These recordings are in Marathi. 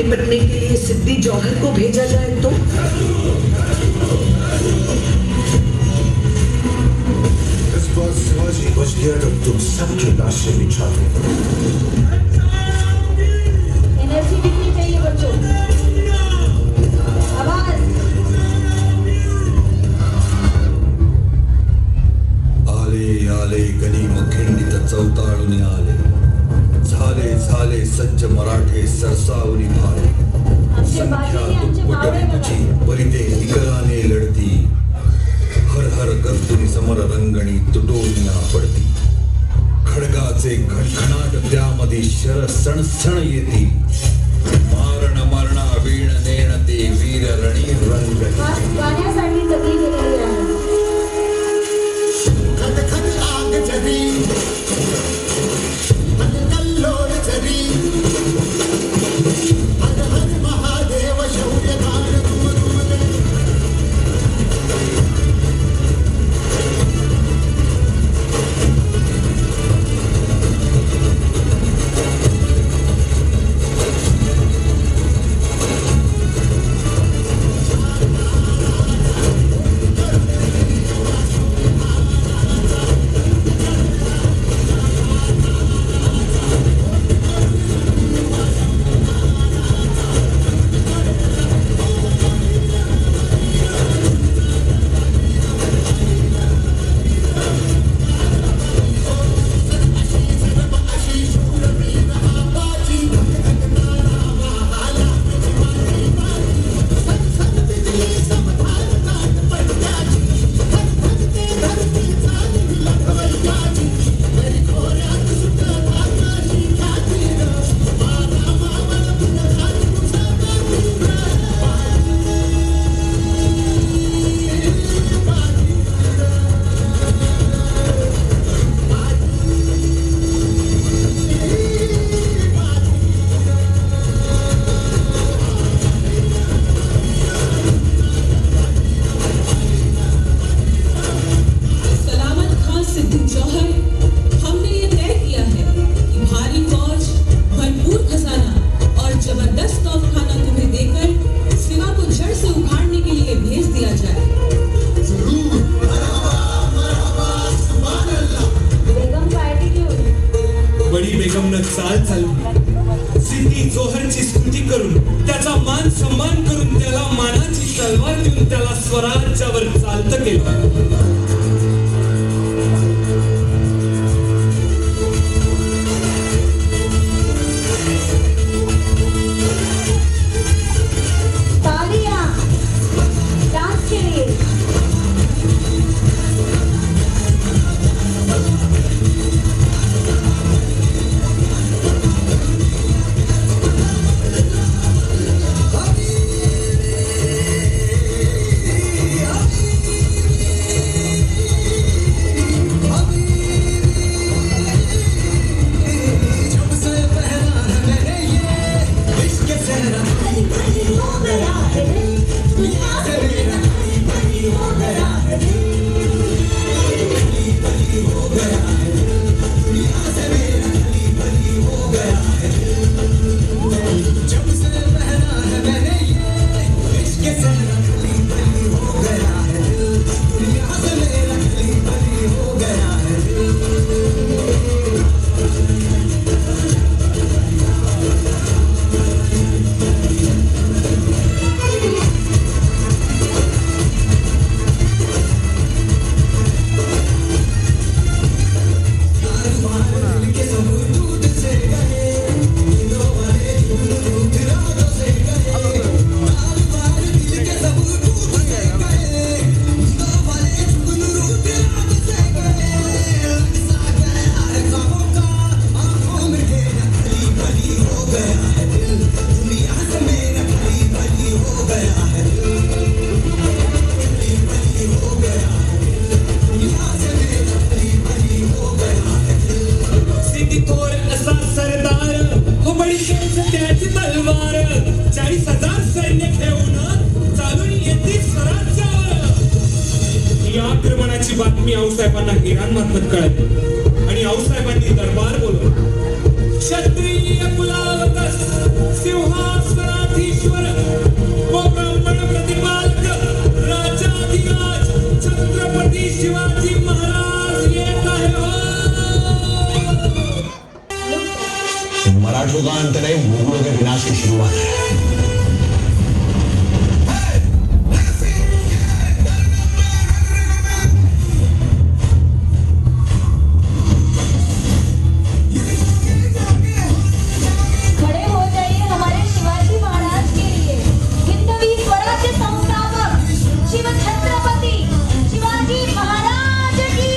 निपटने के लिए सिद्धि जौहर को भेजा जाए तो? इस बार शिवाजी बच गया तो तुम सबकी लाशें बिछा दो। एनर्जी कितनी चाहिए बच्चों? आवाज। आले आले गनिम खिंडित चौताळून आले, झाले झाले सज्ज मराठे सरसावली भाले, संख्या दुप्पटची परिते निकराने लढती, हर हर कर्तुनी समर रंगणी तुटोनिया पडती, खडगाचे खणखणाट त्यामध्ये शर सणसण येती, मारण मरणा वीण नेण ते वीर रणी रंग गाण्यासाठी जगली गेलेली आहे. सिद्धी जोहरची स्तुती करून त्याचा मान सन्मान करून त्याला मानाची तलवार देऊन त्याला स्वराज्यावर चालत केलं. बातमी आऊसाहेबांना हिरांमार्फत कळली आणि आऊसाहेबांनी दरबार बोलवला. क्षत्रिय कुलावतस सिंहासना युगों का अंत नहीं, मुगलों के विनाश की शुरुआत है। खड़े हो जाइए हमारे शिवाजी महाराज के लिए। हिंदवी स्वराज्य संस्थापक शिव छत्रपति शिवाजी महाराज की।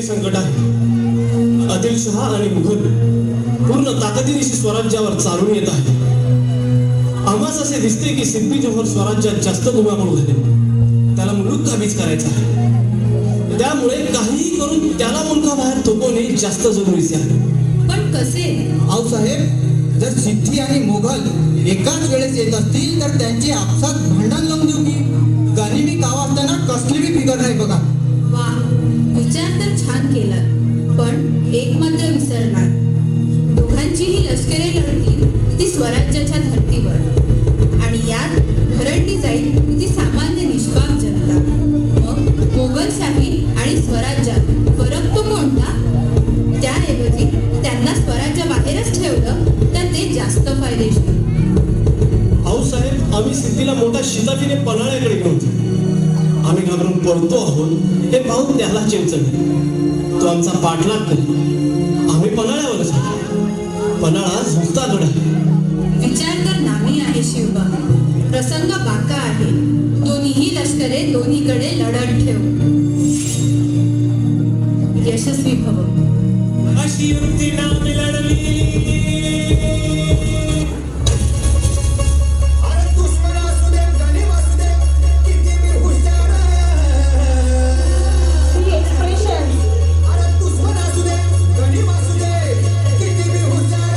संकटात आदिलशहा आणि मुघल पूर्ण ताकदीनिशी स्वराज्यावर चालून येत आहे. आम्हास असे दिसते की सिद्धी जोहर स्वराज्यात जास्त धुमाकूळ झाले, त्याला मुलूक काबीज करायचा आहे. त्यामुळे काहीही करून त्याला मुलखाबाहेर थोपवणे जास्त जरुरीचे आहे. पण कसे? साहेब, जर सिद्धी आणि मोगल एकाच वेळेस येत असतील तर त्यांची आपसात भांडण लावून देऊ की? गनिमी कावा असताना कसली बी फिगर नाही बघा. वा, विचार तर छान केला, पण एक मात्र विसरणार. दोघांचीही लष्करे लढतील ती स्वराज्याच्या धर्तीवर, आणि यात भरडली जाईल ती सामान्य निष्पाप जनता. मग मोगलशाही आणि स्वराज्यात फरक तो कोणता? त्याऐवजी त्यांना स्वराज्याबाहेरच ठेवलं तर ते जास्त फायदेशीर. आऊसाहेब, आम्ही सिद्धीला मोठ्या शिताफीने पन्हाळ्याकडे घेऊन जाऊ. आम्ही घाबरून पडतो आहोत हे पाहून त्याला चिंचण. तो आमचा पाठलाग करी. आम्ही पन्हाळ्यावरच आहोत. पन्हाळा झुकता गड आहे. विचार तर नामी आहे शिवबा, प्रसंग बाका आहे. दोन्हीही लष्करे दोन्हीकडे लढत ठेव. यशस्वी भव. अशी युक्ती नामी लढली. अरे दुश्मन असू दे, गनीम असू दे, किती बी हुशार. एक्सप्रेशन अरे दुश्मन असू दे, गनीम असू दे, किती बी हुशार.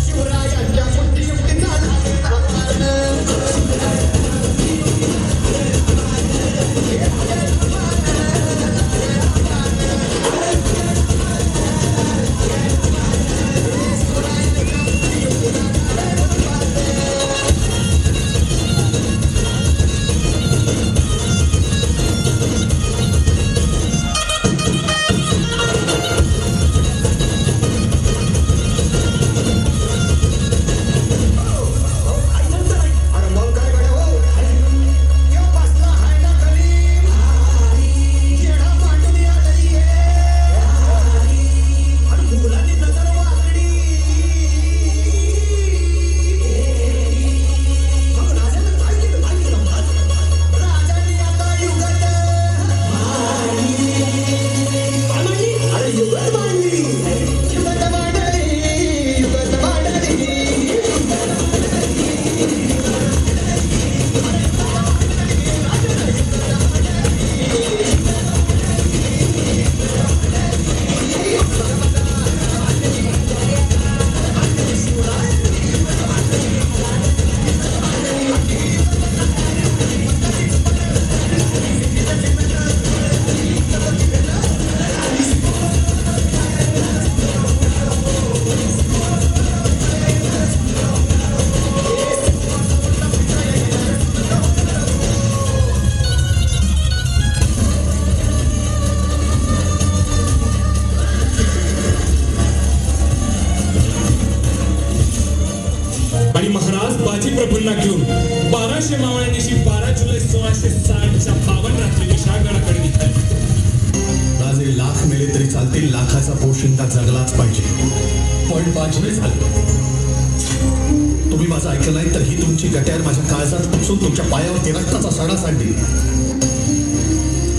शिवरायांच्या बुद्धियुक्तीचा आणि महाराज बाजी प्रभूंना घेऊन 1200 मावळ्यांनीशी 12 जुलै 1660च्या 52 रात्री विशाळगडाकडे निघाले. राजे लाख मेले तरी चालतील, लाखाचा पोशिंदा जगलाच पाहिजे. पण वाजवे झाले. तुम्ही माझं ऐकलं नाही तर ही तुमची गट्यार माझ्या काळजात पुसून तुमच्या पायावरती रक्ताचा सडा सांडली.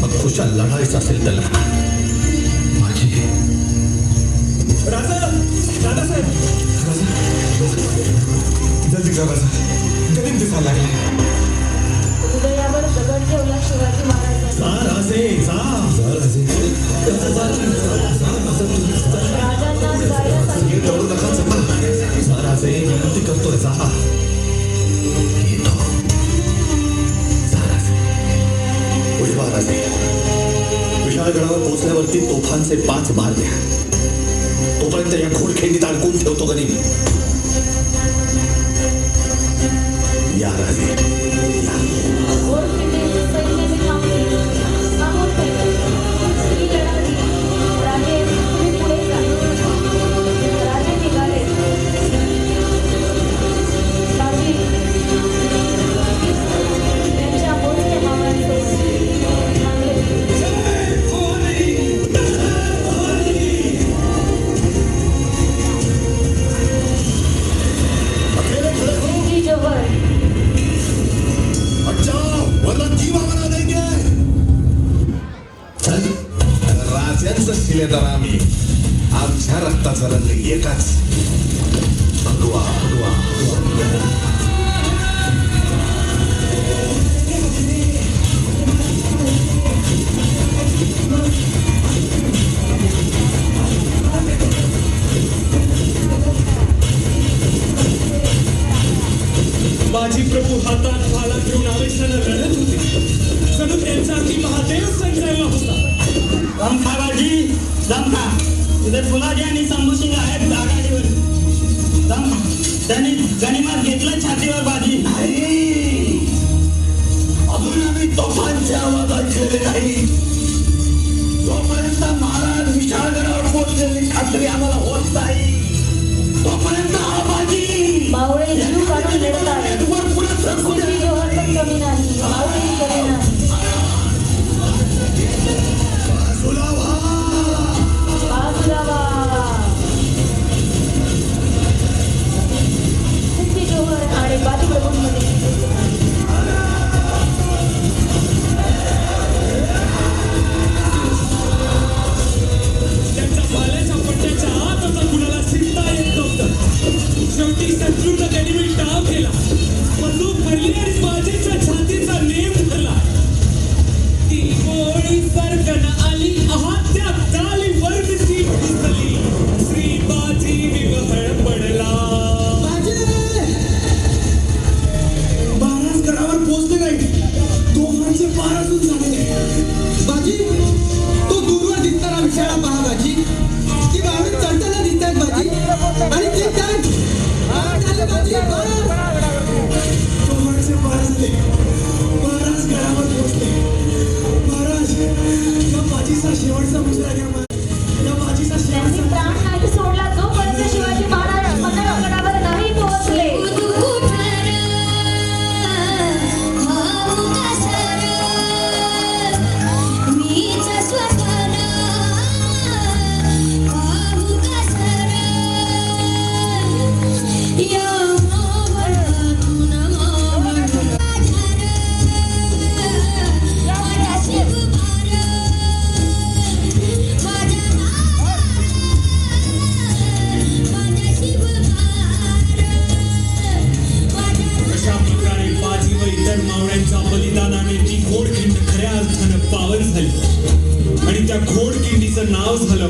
मग खुशाल लढायचं असेल तर माझी राजा, दादासाहेब, जल्दी करा, गनीम दिसायला लागला. हृदयावर दगड ठेवला शिवाजी महाराज. जा राजे जा. राजांना जायला सांगितले. दौडू नका चला. जा राजे विनंती करतोय जा. येतो. जा राजे. पुढे पहा राजे. विशाळगडावर पोहोचल्यावरती तोफांचे 5 मार द्या. तोपर्यंत या घोडखेंडीत अडकून ठेवतो गणी. या राजे या. घोडखिंडीचे सैन्य थांबले. समोर ठेवले. ही लढाई. राजे तुम्ही पुढे जा. राजे निघाले. बाजी त्यांच्या मोठ्या मावळ्यांसोबत थांबले. सिद्धी जोहर अच्छा वरला जीव आम्हाला देंगे. चल राजांचं शिलेदार आम्ही. आमच्या रक्ताचा रंग एकाच. भगवा भगवा बाजी प्रभू हातात भाला घेऊन आवेशानं लढत होते. जणू त्यांचा अगदी महादेव संचारला होता. दमखा बाजी दमखा. तिथे फुलाजी आणि संभूसिंग आहेत आघाडीवर. दमखा. त्यांनी गनिमत घेतलं छातीवर बाजी. अजून आम्ही तोफांच्या आवाजात गेले नाही. जोपर्यंत महाराज विशाळगडावर पोहोचलेली खात्री आम्हाला होत नाही तोपर्यंत आबाजी मावळे जीव काढून लढत आहेत. सिद्धी जोहर पण कमी नाही. मावळेही कमी नाही. बाजूला व्हा. सिद्धी जोहर आणि बाजी प्रभूंमध्ये त्यांच्या भाल्याच्या पट्ट्याच्या आत आता कुणाला शिकता येत नव्हतं. शेवटी शत्रूनं गनिमी डाव केला. बंदूक भरली आणि बाजीच्या छातीचा नेम धरला. ती गोळी सरकन आली. आहात त्या तालीवर दिसली दिसली. श्री बाजी विवहळ पडला. महाराज गडावर पोहोचले नाही. तोफांचे पार अजून झाले. बाजी तो दूरवर दिसणारा विशाळा पहा बाजी. ती बावडी चढताना दिसतात बाजी. आणि ते काय झालं बाजी. तोफांचे पार झाले. महाराज गडावर पोहोचले. महाराज या बाजीचा शेवटचा मुजरा घ्या. या बाजीचा त्यांनी शेवटचा प्राण नाही सोडला जोपर्यंत शिवाजी महाराज पन्हाळगडावर नाही पोहोचले. अशा प्रकारे बाजी व इतर मावळ्यांच्या बलिदानाने ती घोडखिंड खऱ्या अर्थानं पावन झाली. आणि त्या घोडखिंडीचं नाव झालं